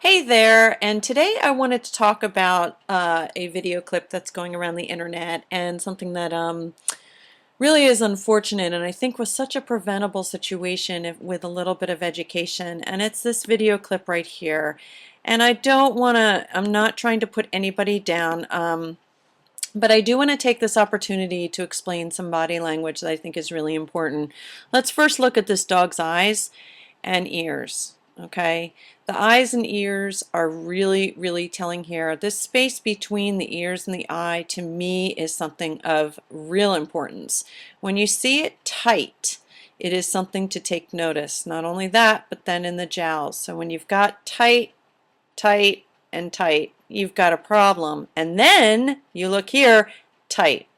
Hey there, and today I wanted to talk about a video clip that's going around the internet and something that really is unfortunate and I think was such a preventable situation with a little bit of education. And it's this video clip right here. And I'm not trying to put anybody down, but I do want to take this opportunity to explain some body language that I think is really important. Let's first look at this dog's eyes and ears. Okay, the eyes and ears are really telling here. This space between the ears and the eye to me is something of real importance. When you see it tight, it is something to take notice. Not only that, but then in the jowls. So when you've got tight, tight, and tight, you've got a problem. And then you look here, tight.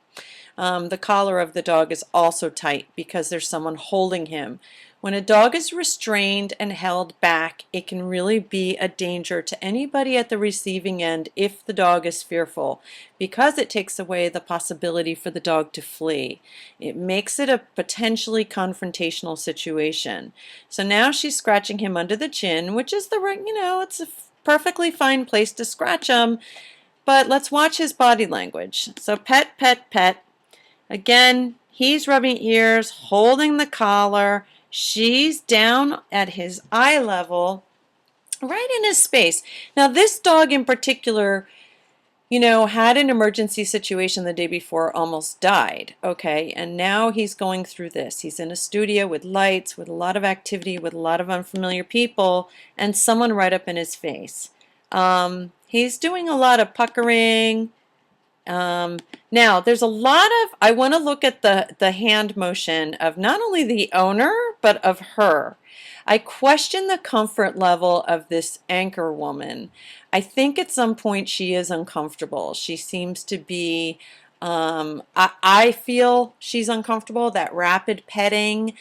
The collar of the dog is also tight because there's someone holding him. When a dog is restrained and held back, it can really be a danger to anybody at the receiving end if the dog is fearful, because it takes away the possibility for the dog to flee. It makes it a potentially confrontational situation. So now she's scratching him under the chin, which is it's a perfectly fine place to scratch him, but let's watch his body language. So pet, pet, pet. Again, he's rubbing ears, holding the collar. She's down at his eye level, right in his space. Now, this dog in particular, had an emergency situation the day before, almost died. Okay, and now he's going through this. He's in a studio with lights, with a lot of activity, with a lot of unfamiliar people, and someone right up in his face. He's doing a lot of puckering. Now, there's a lot of, I want to look at the hand motion of not only the owner, but of her. I question the comfort level of this anchor woman. I think at some point she is uncomfortable. She seems to be, I feel she's uncomfortable, that rapid petting.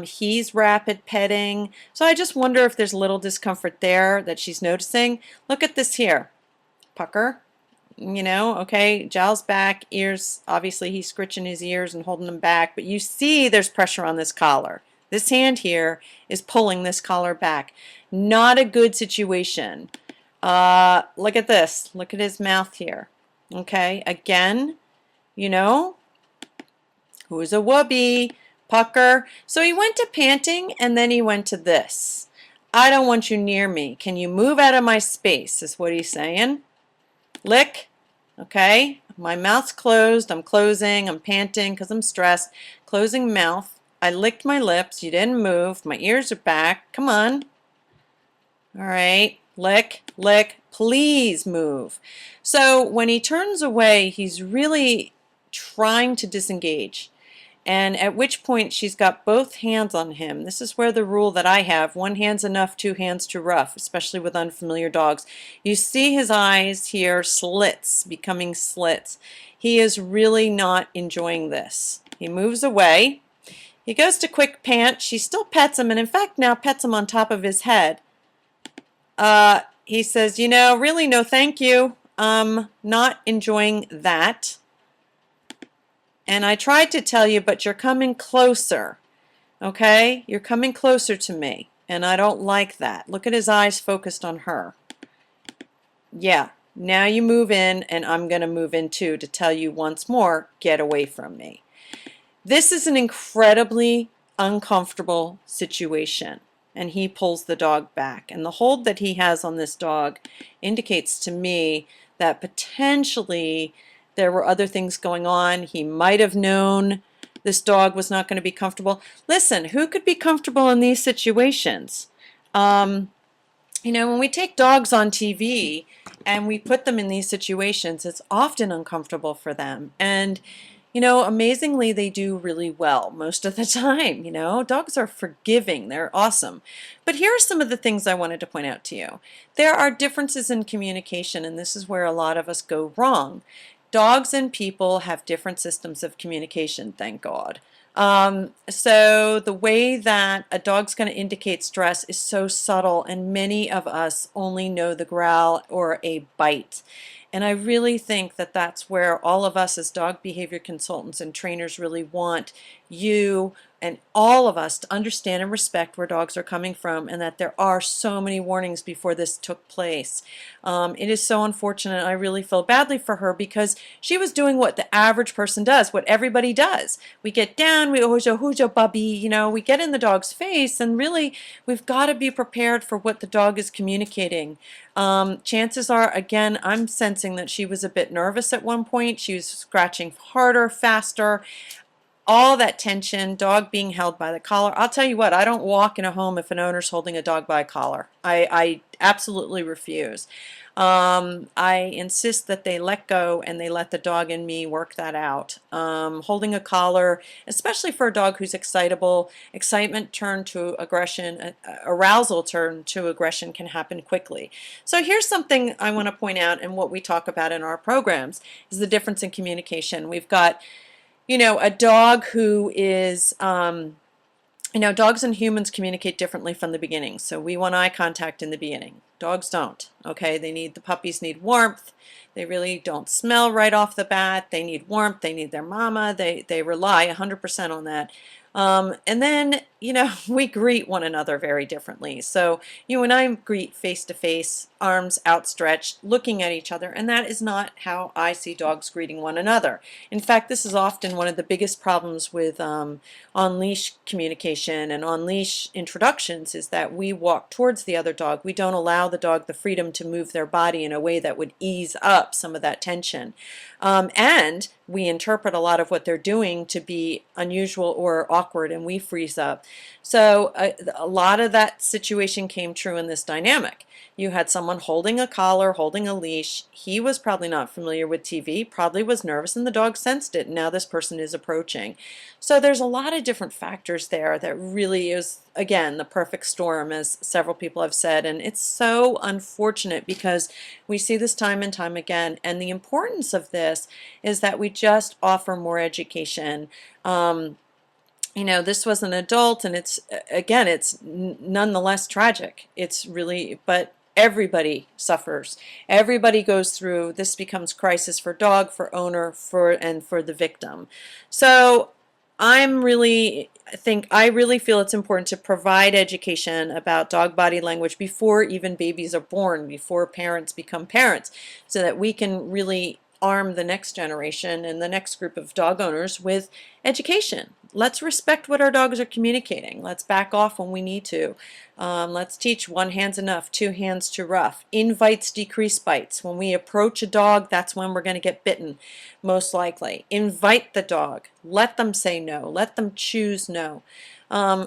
He's rapid petting. So I just wonder if there's a little discomfort there that she's noticing. Look at this here. Pucker. Okay, jowls back, ears, obviously he's scritching his ears and holding them back, but you see there's pressure on this collar. This hand here is pulling this collar back. Not a good situation. Look at this. Look at his mouth here. Okay, again, who's a whoopee? Pucker. So he went to panting and then he went to this. I don't want you near me. Can you move out of my space, is what he's saying. Lick. Okay, my mouth's closed, I'm closing, I'm panting because I'm stressed. Closing mouth. I licked my lips, you didn't move, my ears are back, come on. All right, lick, lick, please move. So when he turns away, he's really trying to disengage. And at which point she's got both hands on him. This is where the rule that I have, one hand's enough, two hands too rough, especially with unfamiliar dogs. You see his eyes here, slits, becoming slits. He is really not enjoying this. He moves away. He goes to quick pant. She still pets him, and in fact now pets him on top of his head. He says, really no thank you. Not enjoying that. And I tried to tell you, but you're coming closer, okay? You're coming closer to me, and I don't like that. Look at his eyes focused on her. Yeah, now you move in, and I'm going to move in too to tell you once more, get away from me. This is an incredibly uncomfortable situation, and he pulls the dog back. And the hold that he has on this dog indicates to me that potentially there were other things going on. He might have known this dog was not going to be comfortable. Listen, who could be comfortable in these situations? When we take dogs on TV and we put them in these situations, it's often uncomfortable for them. And, amazingly, they do really well most of the time. Dogs are forgiving. They're awesome. But here are some of the things I wanted to point out to you. There are differences in communication, and this is where a lot of us go wrong. Dogs and people have different systems of communication, thank God. So the way that a dog's going to indicate stress is so subtle, and many of us only know the growl or a bite. And I really think that that's where all of us as dog behavior consultants and trainers really want you and all of us to understand and respect where dogs are coming from, and that there are so many warnings before this took place. It is so unfortunate. I really feel badly for her because she was doing what the average person does, what everybody does. We get down, we hooja bubby, you know, we get in the dog's face, and really we've got to be prepared for what the dog is communicating. Chances are, again, I'm sensing that she was a bit nervous at one point. She was scratching harder, faster, all that tension, dog being held by the collar. I'll tell you what, I don't walk in a home if an owner's holding a dog by a collar. I absolutely refuse. I insist that they let go and they let the dog and me work that out. Holding a collar, especially for a dog who's excitable, excitement turned to aggression, arousal turned to aggression can happen quickly. So here's something I want to point out, and what we talk about in our programs is the difference in communication. We've got, you know, a dog who is, you know, dogs and humans communicate differently from the beginning. So we want eye contact in the beginning. Dogs don't. Okay, the puppies need warmth. They really don't smell right off the bat. They need warmth. They need their mama. They rely 100% on that. And then, you know, we greet one another very differently. So you and I greet face to face, arms outstretched, looking at each other, and that is not how I see dogs greeting one another. In fact, this is often one of the biggest problems with on-leash communication and on-leash introductions, is that we walk towards the other dog. We don't allow the dog the freedom to move their body in a way that would ease up some of that tension. And we interpret a lot of what they're doing to be unusual or awkward, and we freeze up. So a lot of that situation came true in this dynamic. You had someone holding a collar, holding a leash. He was probably not familiar with TV, probably was nervous, and the dog sensed it. And now this person is approaching. So there's a lot of different factors there that really is, again, the perfect storm, as several people have said. And it's so unfortunate because we see this time and time again. And the importance of this is that we just offer more education. You know, this was an adult, and it's, again, it's nonetheless tragic. It's really, but everybody suffers. Everybody goes through, this becomes crisis for dog, for owner, and for the victim. So I really feel it's important to provide education about dog body language before even babies are born, before parents become parents, so that we can really arm the next generation and the next group of dog owners with education. Let's respect what our dogs are communicating. Let's back off when we need to. Let's teach one hand's enough, two hands too rough. Invites decrease bites. When we approach a dog, that's when we're going to get bitten, most likely. Invite the dog. Let them say no. Let them choose no.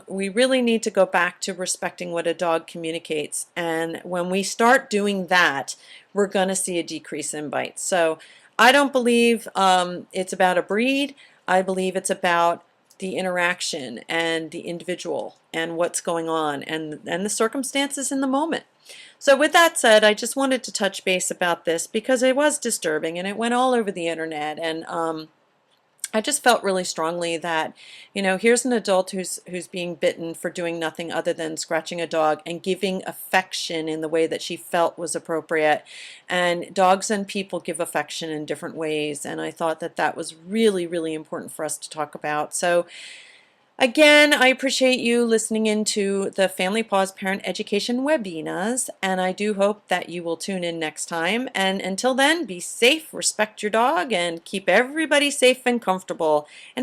We really need to go back to respecting what a dog communicates. And when we start doing that, we're going to see a decrease in bites. So I don't believe it's about a breed. I believe it's about the interaction and the individual and what's going on and the circumstances in the moment. So with that said, I just wanted to touch base about this because it was disturbing and it went all over the internet, and I just felt really strongly that, you know, here's an adult who's being bitten for doing nothing other than scratching a dog and giving affection in the way that she felt was appropriate. And dogs and people give affection in different ways, and I thought that that was really, really important for us to talk about. So again, I appreciate you listening into the Family Paws Parent Education webinars, and I do hope that you will tune in next time. And until then, be safe, respect your dog, and keep everybody safe and comfortable. And